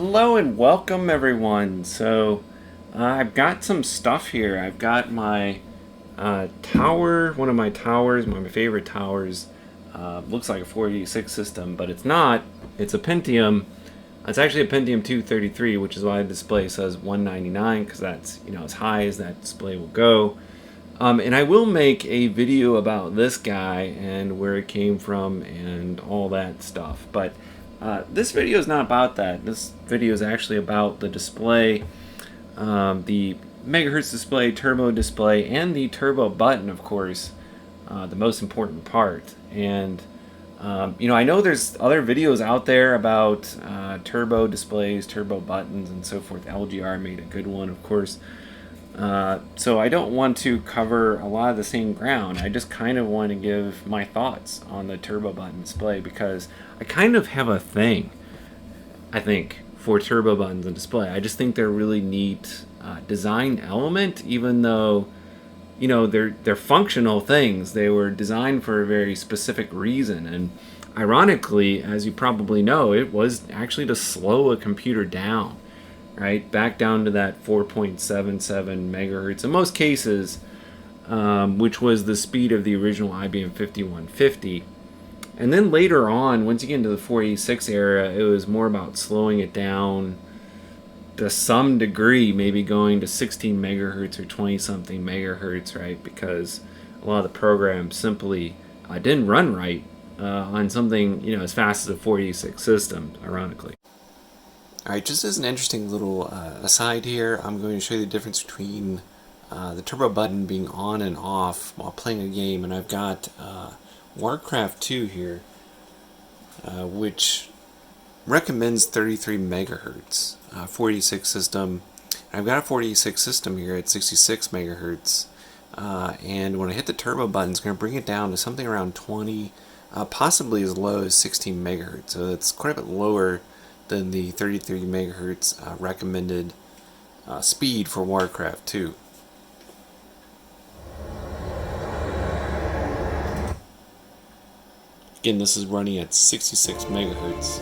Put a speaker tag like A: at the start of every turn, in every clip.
A: Hello and welcome everyone. I've got some stuff here. I've got my tower, one of my towers, my favorite towers. Looks like a 486 system, but it's not. It's a Pentium. It's actually a Pentium 233, which is why the display says 199, because that's as high as that display will go. And I will make a video about this guy and where it came from and all that stuff. But this video is not about that. This video is actually about the display, the megahertz display, turbo display, and the turbo button, of course, the most important part. And I know there's other videos out there about turbo displays, turbo buttons, and so forth. LGR made a good one, of course. So I don't want to cover a lot of the same ground. I just kind of want to give my thoughts on the turbo button display because I kind of have a thing, I think, for turbo buttons and display. I just think they're a really neat design element, even though they're functional things. They were designed for a very specific reason, and ironically, as you probably know, it was actually to slow a computer down. Right, back down to that 4.77 megahertz in most cases, which was the speed of the original IBM 5150. And then later on, once you get into the 486 era, it was more about slowing it down to some degree, maybe going to 16 megahertz or 20 something megahertz, right? Because a lot of the programs simply didn't run right on something as fast as a 486 system, ironically. Alright, just as an interesting little aside here, I'm going to show you the difference between the turbo button being on and off while playing a game. And I've got Warcraft 2 here, which recommends 33 megahertz, 486 system. I've got a 486 system here at 66 megahertz. And when I hit the turbo button, it's going to bring it down to something around 20, possibly as low as 16 megahertz. So it's quite a bit lower than the 33 megahertz recommended speed for Warcraft 2. Again, this is running at 66 megahertz.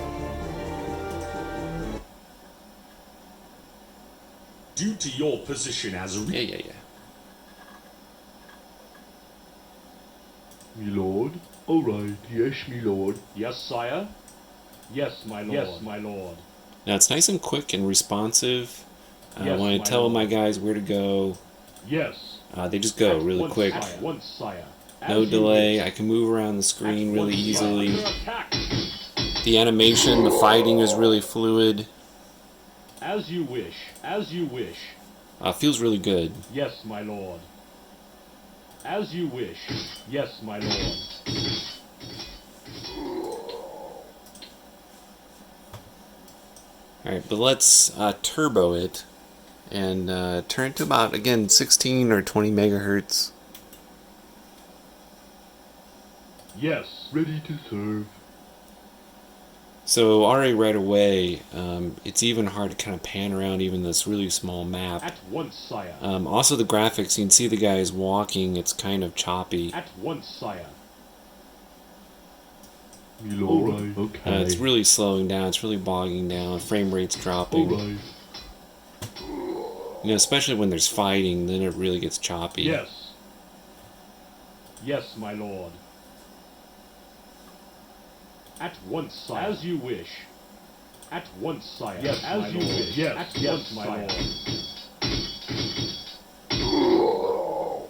B: Due to your position as a...
A: Yeah.
C: Me lord? Alright, yes, me lord.
B: Yes, sire? Yes, my lord. Yes, my lord.
A: Now it's nice and quick and responsive.
B: Yes,
A: when I
B: my
A: tell
B: lord.
A: my guys where to go,
B: Yes.
A: they just go
B: At
A: really
B: once,
A: quick.
B: At once, sire.
A: No
B: As you
A: delay.
B: wish.
A: I can move around the screen
B: At
A: really
B: once,
A: easily.
B: sire. Attack.
A: The animation, the fighting is really fluid.
B: As you wish. As you wish.
A: Feels really good.
B: Yes, my lord. As you wish. Yes, my lord.
A: Alright, but let's turbo it and turn it to about, again, 16 or 20 megahertz.
B: Yes.
C: Ready to serve.
A: So already right away, it's even hard to kind of pan around even this really small map.
B: At once, sire.
A: Also the graphics, you can see the guys walking, it's kind of choppy.
B: At once, sire.
C: Me lord. Okay.
A: It's really slowing down, it's really bogging down, frame rate's dropping.
C: Alright.
A: Especially when there's fighting, then it really gets choppy.
B: Yes. Yes, my lord. At once, sire. As you wish. At once, sire. Yes, as my you lord. Wish. Yes, at yes, once, my sire. Lord.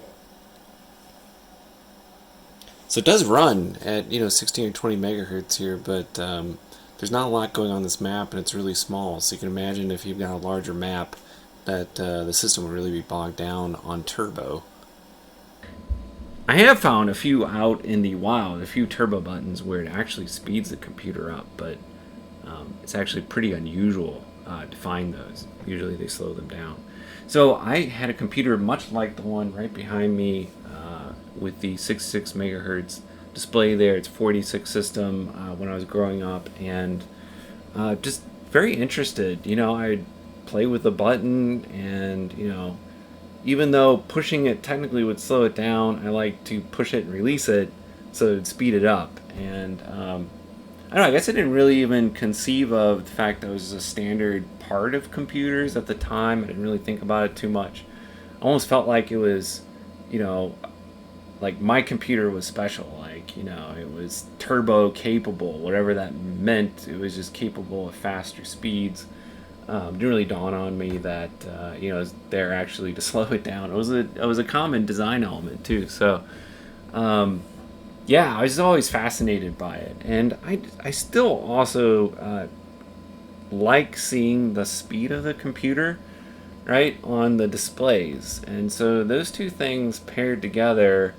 A: So it does run at 16 or 20 megahertz here, but there's not a lot going on this map, and it's really small. So you can imagine if you've got a larger map, that the system would really be bogged down on turbo. I have found a few out in the wild, a few turbo buttons where it actually speeds the computer up, but it's actually pretty unusual to find those. Usually they slow them down. So I had a computer much like the one right behind me with the 66 megahertz display there. It's 46 system when I was growing up, and just very interested. I'd play with the button, and even though pushing it technically would slow it down, I like to push it and release it so it would speed it up. And I don't know, I guess I didn't really even conceive of the fact that it was a standard part of computers at the time. I didn't really think about it too much. I almost felt like it was, you know, like my computer was special. Like, it was turbo capable, whatever that meant. It was just capable of faster speeds. Didn't really dawn on me that it was there actually to slow it down. It was a common design element too. So yeah, I was always fascinated by it, and I still also like seeing the speed of the computer, right, on the displays. And so those two things paired together,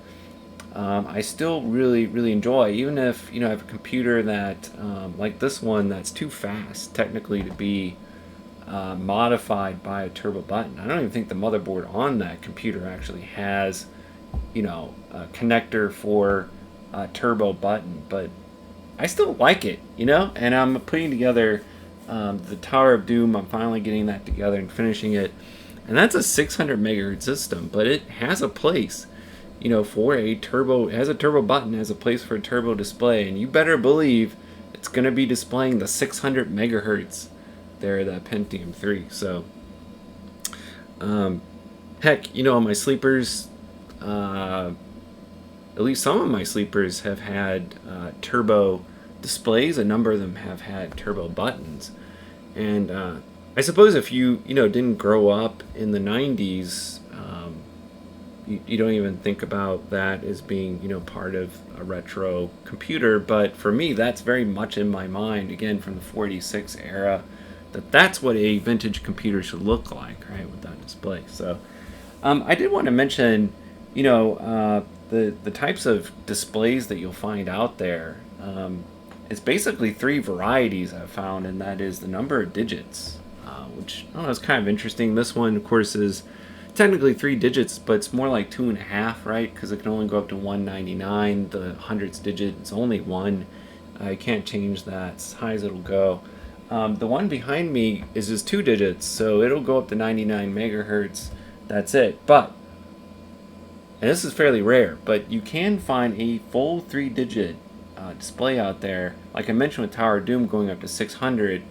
A: I still really really enjoy. Even if I have a computer that like this one that's too fast technically to be modified by a turbo button. I don't even think the motherboard on that computer actually has a connector for a turbo button, but I still like it, and I'm putting together the Tower of Doom. I'm finally getting that together and finishing it, and that's a 600 megahertz system, but it has a place for a turbo. It has a turbo button, has a place for a turbo display, and you better believe it's going to be displaying the 600 megahertz there, that Pentium 3. So heck, my sleepers, at least some of my sleepers have had turbo displays. A number of them have had turbo buttons. And I suppose if you didn't grow up in the 90s, you don't even think about that as being part of a retro computer. But for me, that's very much in my mind, again, from the 486 era, that's what a vintage computer should look like, right, with that display. So I did want to mention the types of displays that you'll find out there. It's basically three varieties I've found, and that is the number of digits, which I don't know, is kind of interesting. This one, of course, is technically 3 digits, but it's more like 2.5, right? Because it can only go up to 199. The hundredths digit is only 1. You can't change that. It's as high as it'll go. The one behind me is just 2 digits, so it'll go up to 99 megahertz. That's it. But, and this is fairly rare, but you can find a full 3-digit display out there. Like I mentioned with Tower of Doom going up to 600.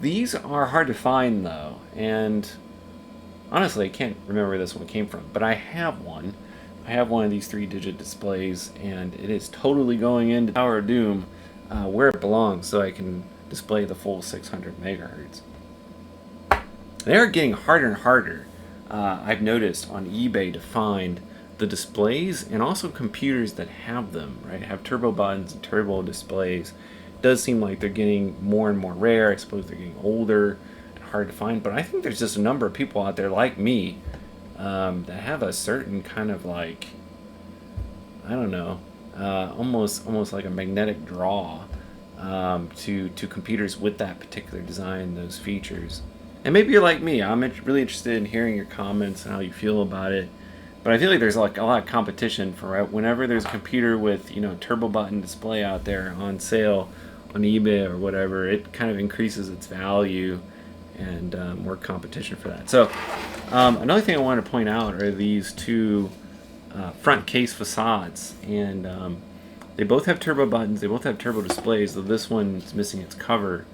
A: These are hard to find though, and honestly I can't remember where this one came from, but I have one. I have one of these 3-digit displays, and it is totally going into Tower of Doom where it belongs, so I can display the full 600 megahertz. They are getting harder and harder, I've noticed, on eBay to find the displays, and also computers that have them, right? Have turbo buttons and turbo displays. It does seem like they're getting more and more rare. I suppose they're getting older and hard to find, but I think there's just a number of people out there like me that have a certain kind of, like, I don't know, almost like a magnetic draw to computers with that particular design, those features. And maybe you're like me. I'm really interested in hearing your comments and how you feel about it. But I feel like there's like a lot of competition for, right? Whenever there's a computer with turbo button display out there on sale on eBay or whatever, it kind of increases its value, and more competition for that. So another thing I wanted to point out are these two front case facades, and they both have turbo buttons. They both have turbo displays, though this one's missing its cover.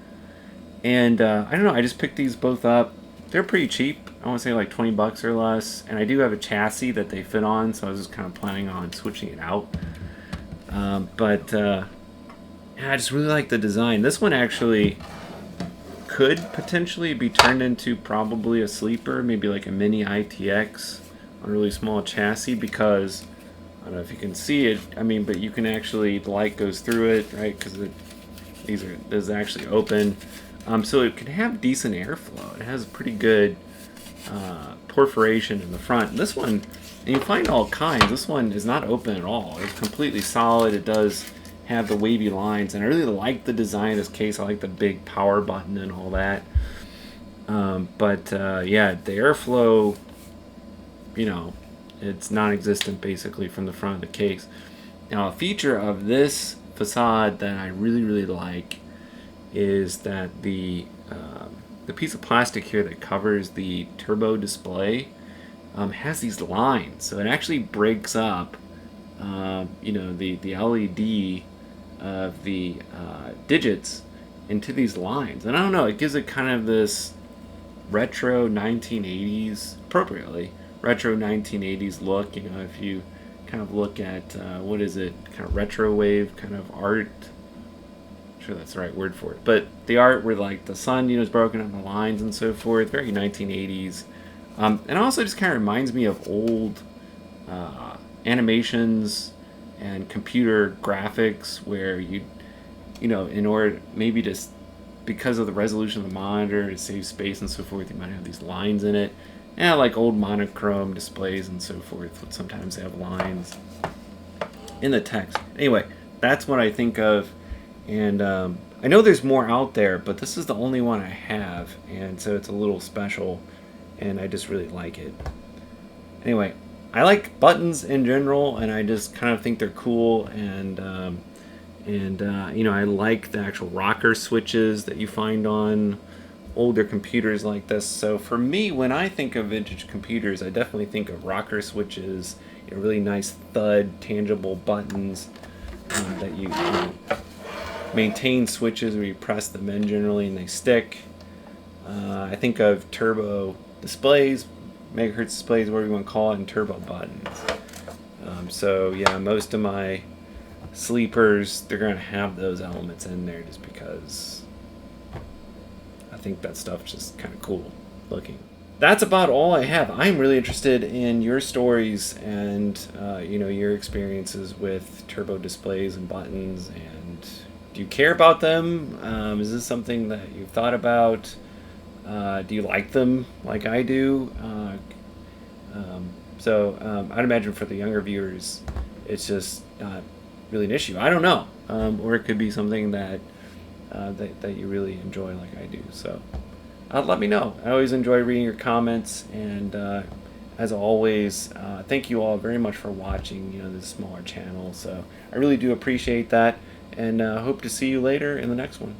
A: And I don't know, I just picked these both up. They're pretty cheap. I want to say like 20 bucks or less. And I do have a chassis that they fit on, so I was just kind of planning on switching it out. Yeah, I just really like the design. This one actually could potentially be turned into probably a sleeper, maybe like a mini ITX on a really small chassis, because I don't know if you can see it. I mean, but you can actually, the light goes through it, right? Because this is actually open. So it can have decent airflow. It has pretty good perforation in the front. This one, and you find all kinds. This one is not open at all. It's completely solid. It does have the wavy lines, and I really like the design of this case. I like the big power button and all that. Yeah, the airflow, it's non-existent basically from the front of the case. Now, a feature of this facade that I really, really like is that the piece of plastic here that covers the turbo display has these lines, so it actually breaks up the LED of the digits into these lines. And I don't know, it gives it kind of this retro 1980s, appropriately, retro 1980s look. You know, if you kind of look at, what is it, kind of retro wave kind of art. I'm sure that's the right word for it. But the art where like the sun, is broken up in lines and so forth, very 1980s. And also just kind of reminds me of old animations and computer graphics where in order maybe just because of the resolution of the monitor to save space and so forth, you might have these lines in it. Yeah, like old monochrome displays and so forth would sometimes have lines in the text. Anyway, that's what I think of. And I know there's more out there, but this is the only one I have. And so it's a little special. And I just really like it. Anyway, I like buttons in general. And I just kind of think they're cool. And I like the actual rocker switches that you find on older computers like this. So for me, when I think of vintage computers, I definitely think of rocker switches, really nice thud, tangible buttons that you maintain switches where you press them in generally and they stick. I think of turbo displays, megahertz displays, whatever you want to call it, and turbo buttons. So yeah, most of my sleepers, they're going to have those elements in there just because I think that stuff's just kind of cool looking. That's about all I have. I'm really interested in your stories and your experiences with turbo displays and buttons. And do you care about them? Is this something that you've thought about? Do you like them like I do? I'd imagine for the younger viewers, it's just not really an issue. I don't know, or it could be something that you really enjoy like I do. So let me know. I always enjoy reading your comments, and as always, thank you all very much for watching this smaller channel. So I really do appreciate that, and hope to see you later in the next one.